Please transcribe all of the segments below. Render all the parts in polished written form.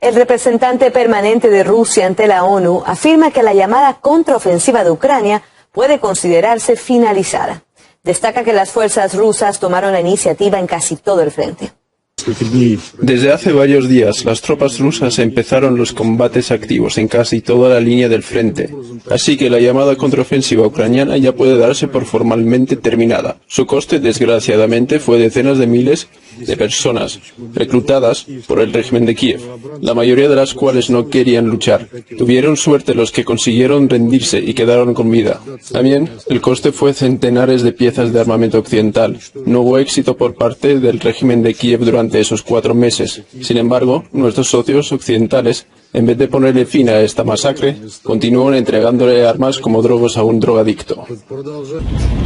El representante permanente de Rusia ante la ONU afirma que la llamada contraofensiva de Ucrania puede considerarse finalizada. Destaca que las fuerzas rusas tomaron la iniciativa en casi todo el frente. Desde hace varios días, las tropas rusas empezaron los combates activos en casi toda la línea del frente, así que la llamada contraofensiva ucraniana ya puede darse por formalmente terminada. Su coste, desgraciadamente, fue decenas de miles de personas reclutadas por el régimen de Kiev, la mayoría de las cuales no querían luchar. Tuvieron suerte los que consiguieron rendirse y quedaron con vida. También, el coste fue centenares de piezas de armamento occidental. No hubo éxito por parte del régimen de Kiev durante esos 4 meses. Sin embargo, nuestros socios occidentales, en vez de ponerle fin a esta masacre, continúan entregándole armas como drogos a un drogadicto.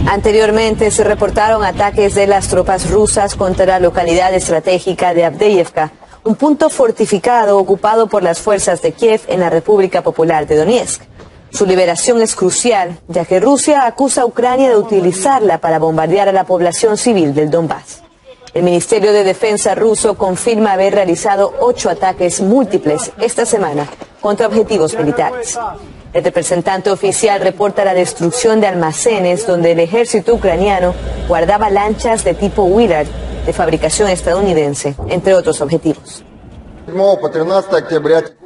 Anteriormente se reportaron ataques de las tropas rusas contra la localidad estratégica de Avdiivka, un punto fortificado ocupado por las fuerzas de Kiev en la República Popular de Donetsk. Su liberación es crucial, ya que Rusia acusa a Ucrania de utilizarla para bombardear a la población civil del Donbass. El Ministerio de Defensa ruso confirma haber realizado 8 ataques múltiples esta semana contra objetivos militares. El representante oficial reporta la destrucción de almacenes donde el ejército ucraniano guardaba lanchas de tipo Willard de fabricación estadounidense, entre otros objetivos.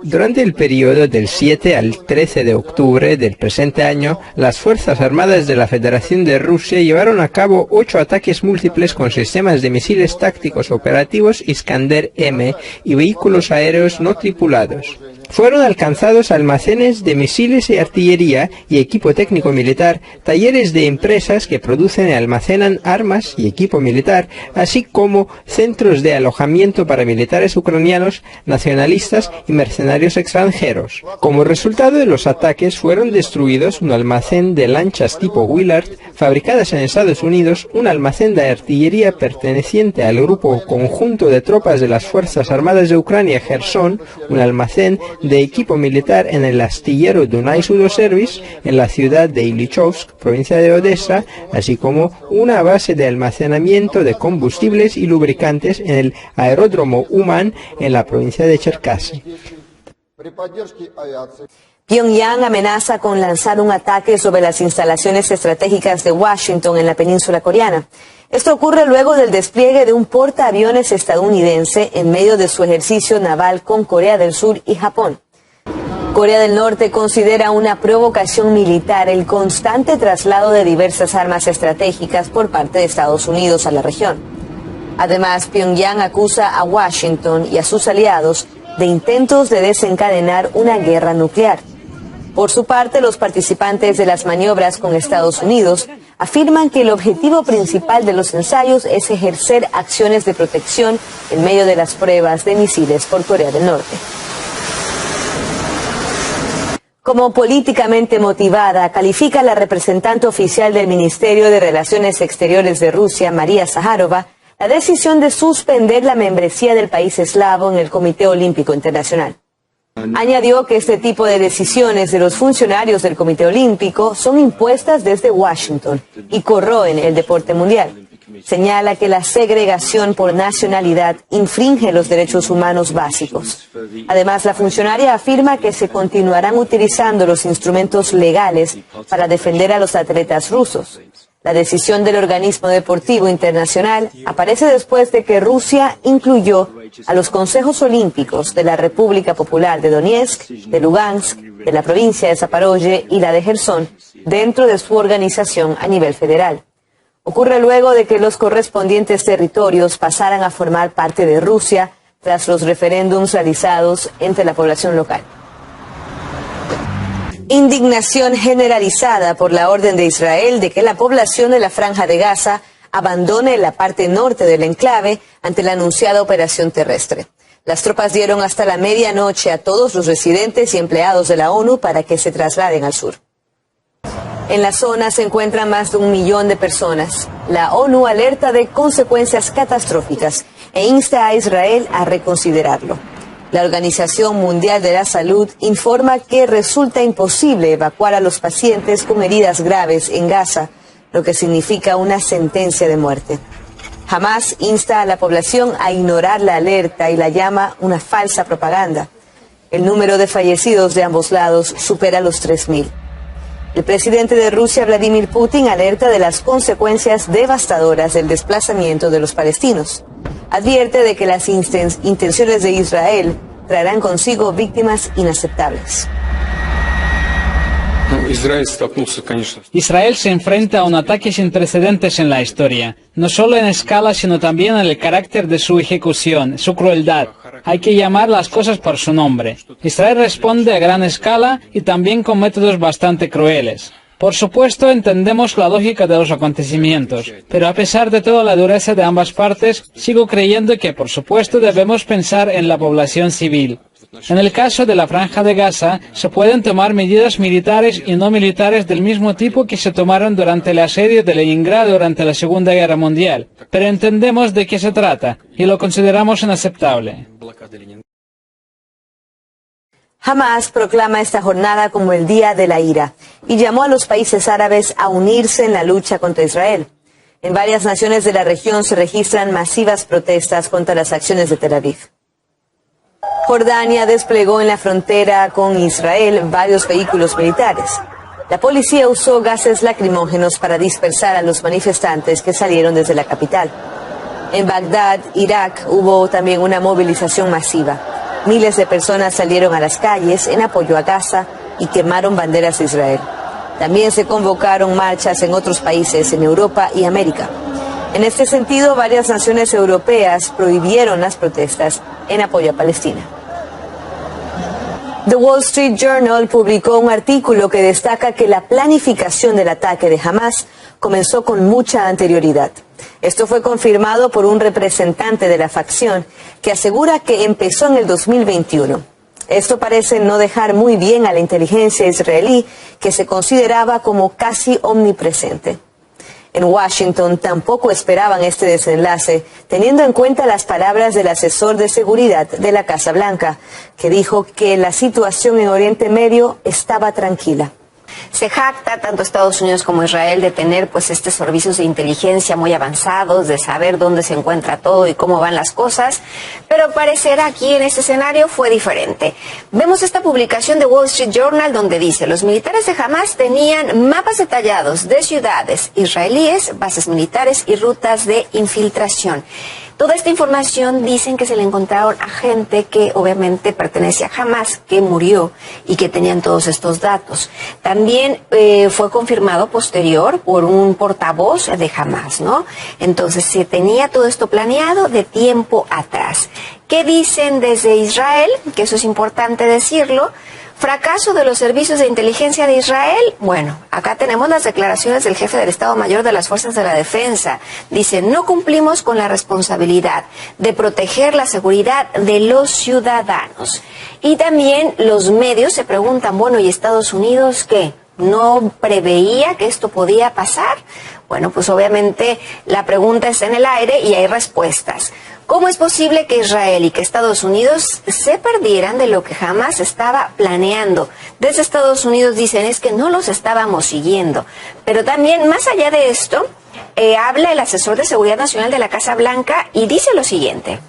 Durante el periodo del 7 al 13 de octubre del presente año, las Fuerzas Armadas de la Federación de Rusia llevaron a cabo 8 ataques múltiples con sistemas de misiles tácticos operativos Iskander-M y vehículos aéreos no tripulados. Fueron alcanzados almacenes de misiles y artillería y equipo técnico militar, talleres de empresas que producen y almacenan armas y equipo militar, así como centros de alojamiento para militares ucranianos, nacionalistas y mercenarios extranjeros. Como resultado de los ataques fueron destruidos un almacén de lanchas tipo Willard fabricadas en Estados Unidos, un almacén de artillería perteneciente al grupo conjunto de tropas de las Fuerzas Armadas de Ucrania Gerson, un almacén de equipo militar en el astillero Dunay Sudoservice en la ciudad de Ilyichovsk, provincia de Odessa, así como una base de almacenamiento de combustibles y lubricantes en el aeródromo Uman en la provincia de Cherkasy. Pyongyang amenaza con lanzar un ataque sobre las instalaciones estratégicas de Washington en la península coreana. Esto ocurre luego del despliegue de un portaaviones estadounidense en medio de su ejercicio naval con Corea del Sur y Japón. Corea del Norte considera una provocación militar el constante traslado de diversas armas estratégicas por parte de Estados Unidos a la región. Además, Pyongyang acusa a Washington y a sus aliados de intentos de desencadenar una guerra nuclear. Por su parte, los participantes de las maniobras con Estados Unidos afirman que el objetivo principal de los ensayos es ejercer acciones de protección en medio de las pruebas de misiles por Corea del Norte. Como políticamente motivada, califica la representante oficial del Ministerio de Relaciones Exteriores de Rusia, María Zaharova, la decisión de suspender la membresía del país eslavo en el Comité Olímpico Internacional. Añadió que este tipo de decisiones de los funcionarios del Comité Olímpico son impuestas desde Washington y corroen el deporte mundial. Señala que la segregación por nacionalidad infringe los derechos humanos básicos. Además, la funcionaria afirma que se continuarán utilizando los instrumentos legales para defender a los atletas rusos. La decisión del organismo deportivo internacional aparece después de que Rusia incluyó a los consejos olímpicos de la República Popular de Donetsk, de Lugansk, de la provincia de Zaporozhye y la de Gerson dentro de su organización a nivel federal. Ocurre luego de que los correspondientes territorios pasaran a formar parte de Rusia tras los referéndums realizados entre la población local. Indignación generalizada por la orden de Israel de que la población de la Franja de Gaza abandone la parte norte del enclave ante la anunciada operación terrestre. Las tropas dieron hasta la medianoche a todos los residentes y empleados de la ONU para que se trasladen al sur. En la zona se encuentran más de 1 millón de personas. La ONU alerta de consecuencias catastróficas e insta a Israel a reconsiderarlo. La Organización Mundial de la Salud informa que resulta imposible evacuar a los pacientes con heridas graves en Gaza, lo que significa una sentencia de muerte. Hamás insta a la población a ignorar la alerta y la llama una falsa propaganda. El número de fallecidos de ambos lados supera los 3.000. El presidente de Rusia, Vladimir Putin, alerta de las consecuencias devastadoras del desplazamiento de los palestinos. Advierte de que las intenciones de Israel traerán consigo víctimas inaceptables. Israel se enfrenta a un ataque sin precedentes en la historia, no solo en escala, sino también en el carácter de su ejecución, su crueldad. Hay que llamar las cosas por su nombre. Israel responde a gran escala y también con métodos bastante crueles. Por supuesto, entendemos la lógica de los acontecimientos, pero a pesar de toda la dureza de ambas partes, sigo creyendo que, por supuesto, debemos pensar en la población civil. En el caso de la Franja de Gaza, se pueden tomar medidas militares y no militares del mismo tipo que se tomaron durante el asedio de Leningrado durante la Segunda Guerra Mundial, pero entendemos de qué se trata y lo consideramos inaceptable. Hamás proclama esta jornada como el Día de la Ira y llamó a los países árabes a unirse en la lucha contra Israel. En varias naciones de la región se registran masivas protestas contra las acciones de Tel Aviv. Jordania desplegó en la frontera con Israel varios vehículos militares. La policía usó gases lacrimógenos para dispersar a los manifestantes que salieron desde la capital. En Bagdad, Irak, hubo también una movilización masiva. Miles de personas salieron a las calles en apoyo a Gaza y quemaron banderas de Israel. También se convocaron marchas en otros países en Europa y América. En este sentido, varias naciones europeas prohibieron las protestas en apoyo a Palestina. The Wall Street Journal publicó un artículo que destaca que la planificación del ataque de Hamás comenzó con mucha anterioridad. Esto fue confirmado por un representante de la facción que asegura que empezó en el 2021. Esto parece no dejar muy bien a la inteligencia israelí, que se consideraba como casi omnipresente. En Washington tampoco esperaban este desenlace, teniendo en cuenta las palabras del asesor de seguridad de la Casa Blanca, que dijo que la situación en Oriente Medio estaba tranquila. Se jacta tanto Estados Unidos como Israel de tener pues estos servicios de inteligencia muy avanzados, de saber dónde se encuentra todo y cómo van las cosas, pero parecerá aquí en este escenario fue diferente. Vemos esta publicación de Wall Street Journal donde dice: los militares de Hamás tenían mapas detallados de ciudades israelíes, bases militares y rutas de infiltración. Toda esta información dicen que se le encontraron a gente que obviamente pertenece a Hamás, que murió y que tenían todos estos datos. También fue confirmado posterior por un portavoz de Hamás, ¿no? Entonces se tenía todo esto planeado de tiempo atrás. ¿Qué dicen desde Israel? Que eso es importante decirlo. Fracaso de los servicios de inteligencia de Israel. Bueno, acá tenemos las declaraciones del jefe del Estado Mayor de las Fuerzas de la Defensa. Dice: no cumplimos con la responsabilidad de proteger la seguridad de los ciudadanos. Y también los medios se preguntan, bueno, ¿y Estados Unidos qué? ¿No preveía que esto podía pasar? Bueno, pues obviamente la pregunta está en el aire y hay respuestas. ¿Cómo es posible que Israel y que Estados Unidos se perdieran de lo que jamás estaba planeando? Desde Estados Unidos dicen es que no los estábamos siguiendo. Pero también, más allá de esto, habla el asesor de Seguridad Nacional de la Casa Blanca y dice lo siguiente.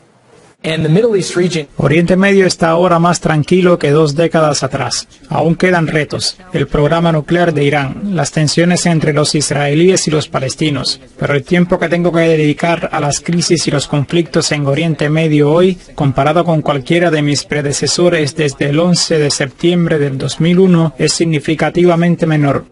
Oriente Medio está ahora más tranquilo que 2 décadas atrás. Aún quedan retos: el programa nuclear de Irán, las tensiones entre los israelíes y los palestinos. Pero el tiempo que tengo que dedicar a las crisis y los conflictos en Oriente Medio hoy, comparado con cualquiera de mis predecesores desde el 11 de septiembre del 2001, es significativamente menor.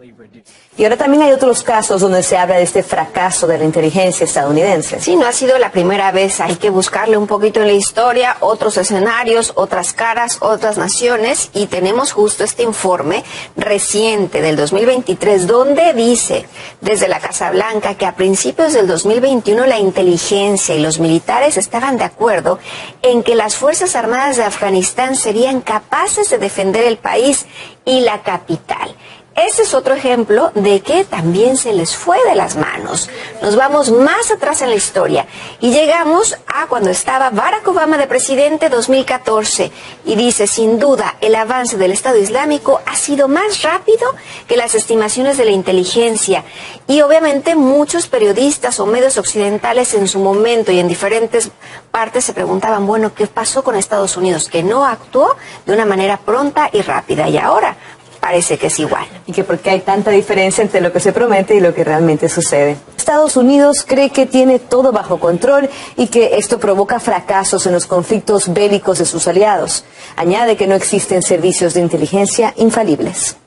Y ahora también hay otros casos donde se habla de este fracaso de la inteligencia estadounidense. Sí, no ha sido la primera vez, hay que buscarle un poquito en la historia, otros escenarios, otras caras, otras naciones, y tenemos justo este informe reciente del 2023, donde dice desde la Casa Blanca que a principios del 2021 la inteligencia y los militares estaban de acuerdo en que las Fuerzas Armadas de Afganistán serían capaces de defender el país y la capital. Este es otro ejemplo de que también se les fue de las manos. Nos vamos más atrás en la historia y llegamos a cuando estaba Barack Obama de presidente 2014 y dice, sin duda, el avance del Estado Islámico ha sido más rápido que las estimaciones de la inteligencia y obviamente muchos periodistas o medios occidentales en su momento y en diferentes partes se preguntaban, bueno, ¿qué pasó con Estados Unidos? Que no actuó de una manera pronta y rápida y ahora parece que es igual. Y que por qué hay tanta diferencia entre lo que se promete y lo que realmente sucede. Estados Unidos cree que tiene todo bajo control y que esto provoca fracasos en los conflictos bélicos de sus aliados. Añade que no existen servicios de inteligencia infalibles.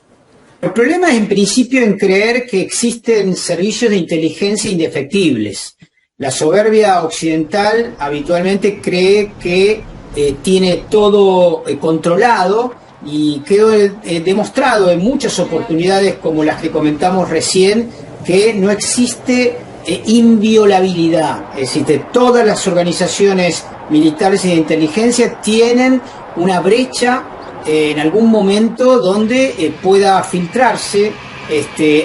El problema es en principio en creer que existen servicios de inteligencia indefectibles. La soberbia occidental habitualmente cree que tiene todo controlado y quedó demostrado en muchas oportunidades como las que comentamos recién que no existe inviolabilidad. Es decir, todas las organizaciones militares y de inteligencia tienen una brecha en algún momento donde pueda filtrarse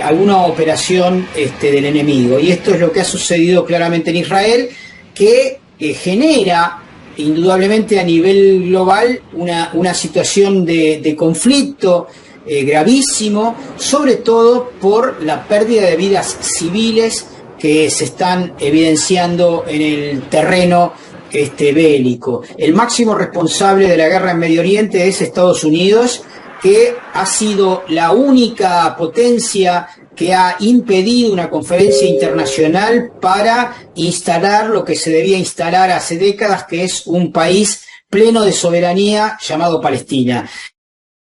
alguna operación del enemigo. Y esto es lo que ha sucedido claramente en Israel, que genera indudablemente a nivel global una situación de conflicto gravísimo, sobre todo por la pérdida de vidas civiles que se están evidenciando en el terreno bélico. El máximo responsable de la guerra en Medio Oriente es Estados Unidos, que ha sido la única potencia que ha impedido una conferencia internacional para instalar lo que se debía instalar hace décadas, que es un país pleno de soberanía llamado Palestina.